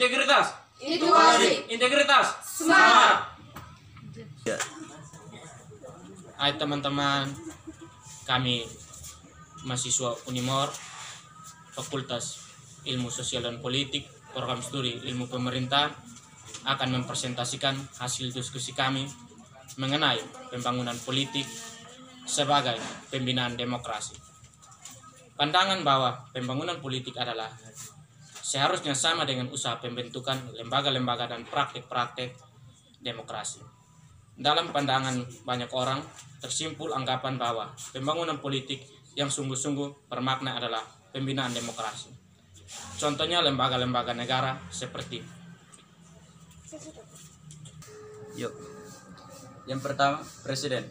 Integritas. Itu wajib. Integritas. Semangat. Hai teman-teman, kami mahasiswa Unimor, Fakultas Ilmu Sosial dan Politik, Program Studi Ilmu Pemerintahan, akan mempresentasikan hasil diskusi kami mengenai pembangunan politik sebagai pembinaan demokrasi. Pandangan bahwa pembangunan politik adalah seharusnya sama dengan usaha pembentukan lembaga-lembaga dan praktik-praktik demokrasi. Dalam pandangan banyak orang, tersimpul anggapan bahwa pembangunan politik yang sungguh-sungguh bermakna adalah pembinaan demokrasi. Contohnya lembaga-lembaga negara seperti Yang pertama, Presiden.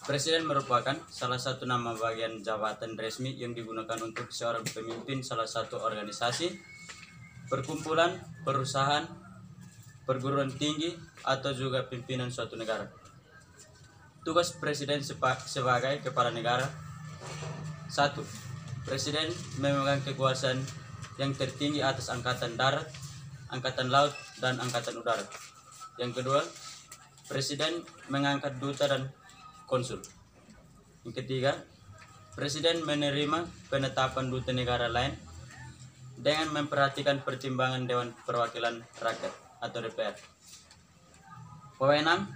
Presiden merupakan salah satu nama bagian jabatan resmi yang digunakan untuk seorang pemimpin salah satu organisasi, perkumpulan, perusahaan, perguruan tinggi, atau juga pimpinan suatu negara. Tugas Presiden sebagai kepala negara: 1. Presiden memegang kekuasaan yang tertinggi atas Angkatan Darat, Angkatan Laut, dan Angkatan Udara. Yang kedua, Presiden mengangkat duta dan konsul. Yang ketiga, Presiden menerima penetapan duta negara lain dengan memperhatikan pertimbangan Dewan Perwakilan Rakyat atau DPR. Wewenang: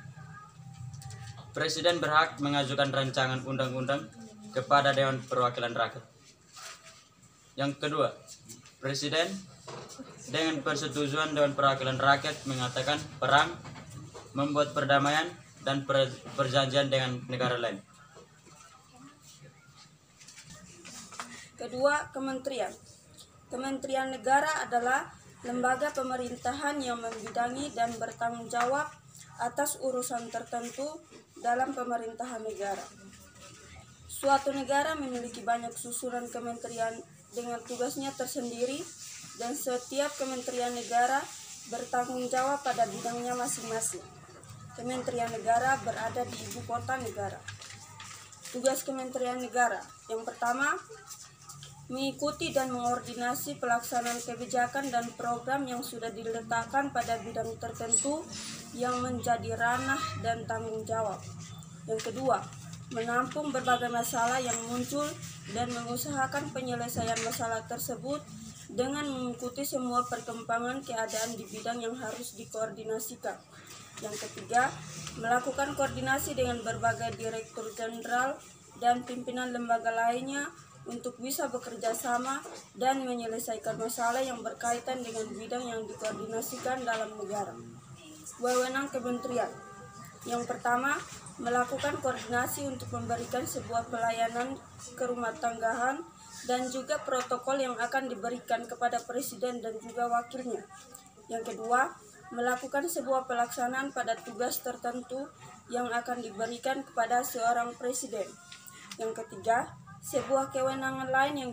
Presiden berhak mengajukan rancangan undang-undang kepada Dewan Perwakilan Rakyat. Yang kedua, Presiden dengan persetujuan Dewan Perwakilan Rakyat mengatakan perang, membuat perdamaian, dan perjanjian dengan negara lain. Kedua, kementerian. Kementerian negara adalah lembaga pemerintahan yang membidangi dan bertanggung jawab atas urusan tertentu dalam pemerintahan negara. Suatu negara memiliki banyak susunan kementerian dengan tugasnya tersendiri, dan setiap kementerian negara bertanggung jawab pada bidangnya masing-masing. Kementerian negara berada di ibu kota negara. Tugas Kementerian Negara: yang pertama, mengikuti dan mengordinasi pelaksanaan kebijakan dan program yang sudah diletakkan pada bidang tertentu yang menjadi ranah dan tanggung jawab. Yang kedua, menampung berbagai masalah yang muncul dan mengusahakan penyelesaian masalah tersebut dengan mengikuti semua perkembangan keadaan di bidang yang harus dikoordinasikan. Yang ketiga, melakukan koordinasi dengan berbagai direktur jenderal dan pimpinan lembaga lainnya untuk bisa bekerja sama dan menyelesaikan masalah yang berkaitan dengan bidang yang dikoordinasikan dalam negara. Wewenang kementerian: yang pertama, melakukan koordinasi untuk memberikan sebuah pelayanan kerumah tanggahan dan juga protokol yang akan diberikan kepada presiden dan juga wakilnya. Yang kedua, melakukan sebuah pelaksanaan pada tugas tertentu yang akan diberikan kepada seorang presiden. Yang ketiga, sebuah kewenangan lain yang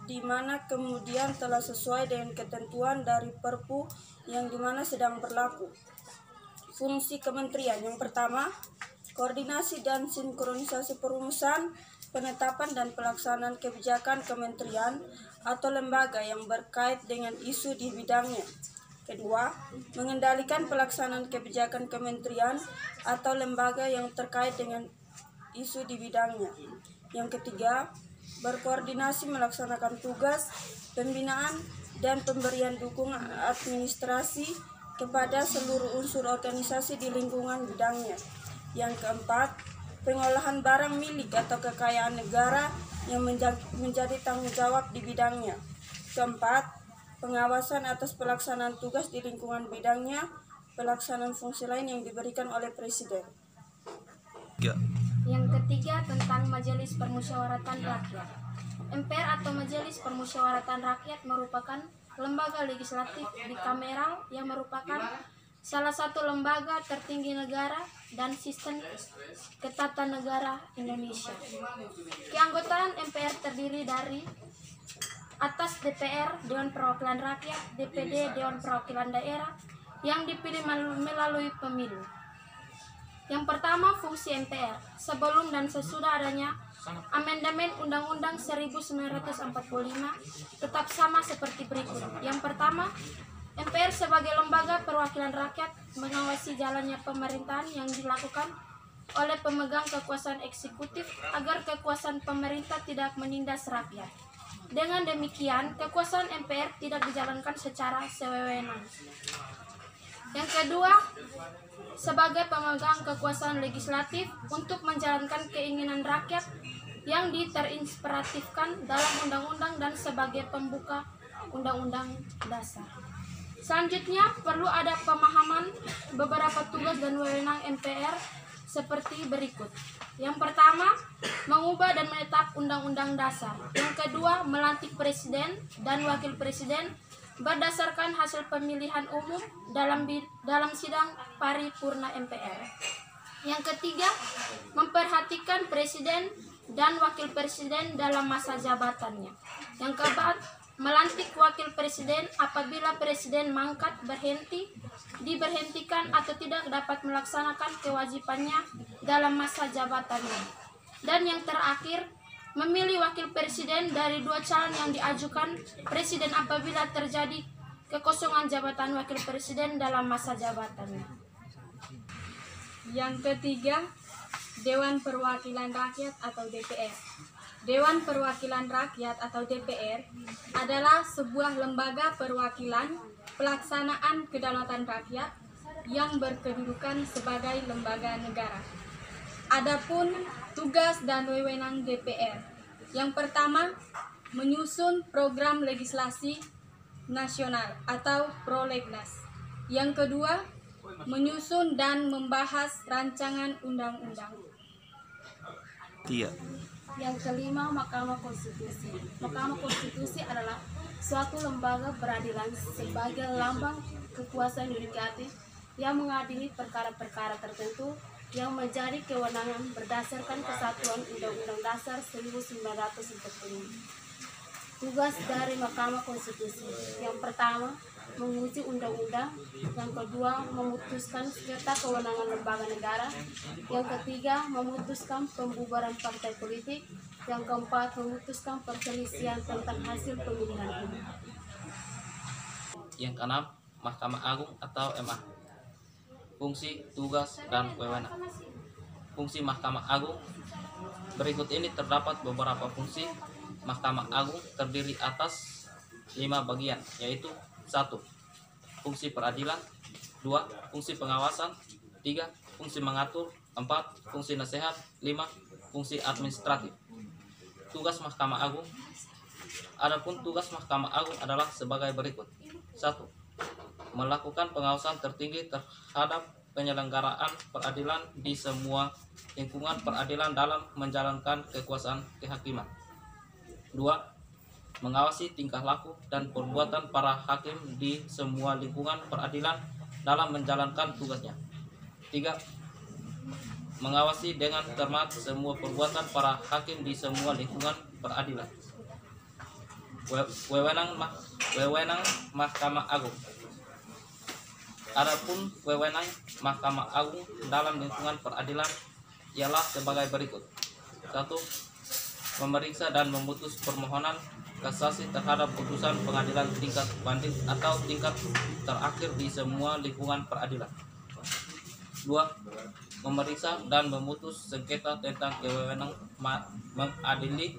di mana kemudian telah sesuai dengan ketentuan dari Perpu yang dimana sedang berlaku. Fungsi kementerian: yang pertama, koordinasi dan sinkronisasi perumusan, penetapan dan pelaksanaan kebijakan kementerian atau lembaga yang berkait dengan isu di bidangnya. Kedua, mengendalikan pelaksanaan kebijakan kementerian atau lembaga yang terkait dengan isu di bidangnya. Yang ketiga, berkoordinasi melaksanakan tugas, pembinaan, dan pemberian dukungan administrasi kepada seluruh unsur organisasi di lingkungan bidangnya. Yang keempat, pengolahan barang milik atau kekayaan negara yang menjadi tanggung jawab di bidangnya. Keempat, pengawasan atas pelaksanaan tugas di lingkungan bidangnya, pelaksanaan fungsi lain yang diberikan oleh Presiden. Yang ketiga, tentang Majelis Permusyawaratan Rakyat. MPR atau Majelis Permusyawaratan Rakyat merupakan lembaga legislatif bikameral yang merupakan salah satu lembaga tertinggi negara dan sistem ketatanegaraan Indonesia. Keanggotaan MPR terdiri dari atas DPR, Dewan Perwakilan Rakyat, DPD, Dewan Perwakilan Daerah, yang dipilih melalui pemilu. Yang pertama, fungsi MPR. Sebelum dan sesudah adanya amandemen Undang-Undang 1945 tetap sama seperti berikut. Yang pertama, MPR sebagai lembaga perwakilan rakyat mengawasi jalannya pemerintahan yang dilakukan oleh pemegang kekuasaan eksekutif agar kekuasaan pemerintah tidak menindas rakyat. Dengan demikian, kekuasaan MPR tidak dijalankan secara sewenang. Yang kedua, sebagai pemegang kekuasaan legislatif untuk menjalankan keinginan rakyat yang diterinspiratifkan dalam undang-undang dan sebagai pembuka undang-undang dasar. Selanjutnya, perlu ada pemahaman beberapa tugas dan wewenang MPR seperti berikut. Yang pertama, mengubah dan menetap undang-undang dasar. Yang kedua, melantik presiden dan wakil presiden berdasarkan hasil pemilihan umum dalam sidang paripurna MPR. Yang ketiga, memperhatikan presiden dan wakil presiden dalam masa jabatannya. Yang keempat, melantik wakil presiden apabila presiden mangkat, berhenti, diberhentikan atau tidak dapat melaksanakan kewajibannya dalam masa jabatannya. Dan yang terakhir, memilih wakil presiden dari 2 calon yang diajukan presiden apabila terjadi kekosongan jabatan wakil presiden dalam masa jabatannya. Yang ketiga, Dewan Perwakilan Rakyat atau DPR. Dewan Perwakilan Rakyat atau DPR adalah sebuah lembaga perwakilan pelaksanaan kedaulatan rakyat yang berkedudukan sebagai lembaga negara. Adapun tugas dan wewenang DPR. Yang pertama, menyusun program legislasi nasional atau prolegnas. Yang kedua, menyusun dan membahas rancangan undang-undang. Yang kelima, Mahkamah Konstitusi. Mahkamah Konstitusi adalah suatu lembaga peradilan sebagai lambang kekuasaan yudikatif yang mengadili perkara-perkara tertentu yang menjadi kewenangan berdasarkan kesatuan Undang-Undang Dasar 1945. Tugas dari Mahkamah Konstitusi. Yang pertama, menguji undang-undang. Yang kedua, memutuskan sengketa kewenangan lembaga negara. Yang ketiga, memutuskan pembubaran partai politik. Yang keempat, memutuskan perselisihan tentang hasil pemilihan umum. Yang keenam, Mahkamah Agung atau MA. Fungsi, tugas, dan wewenang. Fungsi Mahkamah Agung. Berikut ini terdapat beberapa fungsi. Mahkamah Agung terdiri atas 5 bagian, yaitu 1. Fungsi peradilan. 2. Fungsi pengawasan. 3. Fungsi mengatur. 4. Fungsi nasihat. 5. Fungsi administratif. Tugas Mahkamah Agung. Adapun tugas Mahkamah Agung adalah sebagai berikut. 1. Melakukan pengawasan tertinggi terhadap penyelenggaraan peradilan di semua lingkungan peradilan dalam menjalankan kekuasaan kehakiman. 2. Mengawasi tingkah laku dan perbuatan para hakim di semua lingkungan peradilan dalam menjalankan tugasnya. 3. Mengawasi dengan cermat semua perbuatan para hakim di semua lingkungan peradilan. Wewenang Mahkamah Agung. Adapun wewenang Mahkamah Agung dalam lingkungan peradilan ialah sebagai berikut. 1. Memeriksa dan memutus permohonan kasasi terhadap putusan pengadilan tingkat banding atau tingkat terakhir di semua lingkungan peradilan. 2. Memeriksa dan memutus sengketa tentang kewenangan mengadili.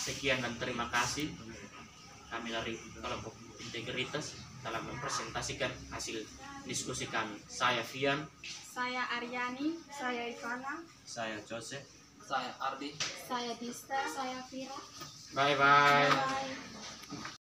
Sekian dan terima kasih. Kami dari kelompok Integritas dalam mempresentasikan hasil diskusi kami. Saya Fian. Saya Aryani. Saya Ivana. Saya Joseph. Saya Ardi. Saya Dista. Saya Vira. Bye bye. Bye.